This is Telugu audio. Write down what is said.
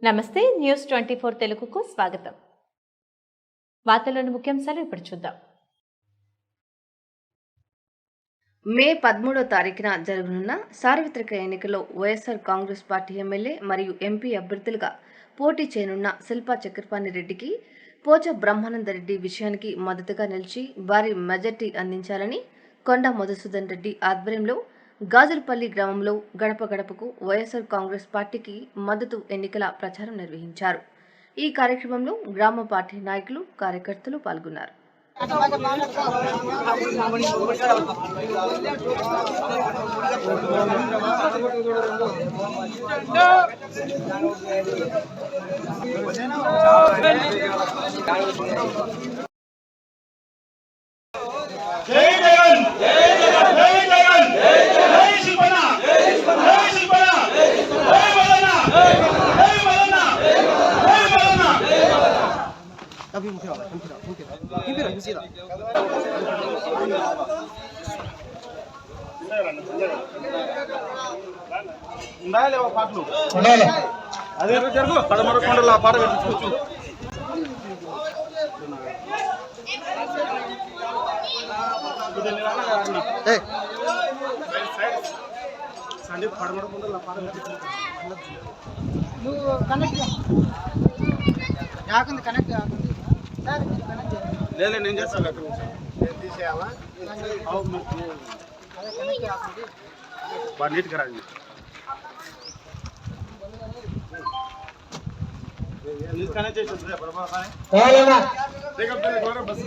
నమస్తే న్యూస్ 24 తెలుగుకు స్వాగతం. వార్తల్లోని ముఖ్యాంశాలు ఇప్పుడు చూద్దాం. మే 13వ తారీఖున జరగనున్న సార్వత్రిక ఎన్నికల్లో వైఎస్ఆర్ కాంగ్రెస్ పార్టీ ఎమ్మెల్యే మరియు ఎంపీ అభ్యర్థులుగా పోటీ చేయనున్న శిల్పా చక్రపాణి రెడ్డికి పోచ బ్రహ్మానందరెడ్డి విషయానికి మద్దతుగా నిలిచి భారీ మెజార్టీ అందించాలని కొండా మధుసూదన్ రెడ్డి ఆధ్వర్యంలో గాజులపల్లి గ్రామంలో గడప గడపకు వైఎస్ఆర్ కాంగ్రెస్ పార్టీకి మద్దతు ఎన్నికల ప్రచారం నిర్వహించారు. ఈ కార్యక్రమంలో గ్రామ పార్టీ నాయకులు, కార్యకర్తలు పాల్గొన్నారు. अभी मुझे वाला सीधा ఉండాలి ఓ పాటలు ఉండాలి అదే జరుగు పడమరకొండల పాట కట్టించుకోవచ్చు. సందీప్ పడమరకొండల పాట కట్టించుకోవచ్చు. నువ్వు కనెక్ట్ యాకుంది కనెక్ట్ యాకుంది సార్ కనెక్ట్ లేదు నేను చేస్తాను అక్కడ నేను తీసేయాలా అదే కనెక్ట్ యాకుంది బాగా నీట్గా రాండి. కనెక్ట్ చేసి ప్రభావం బస్సు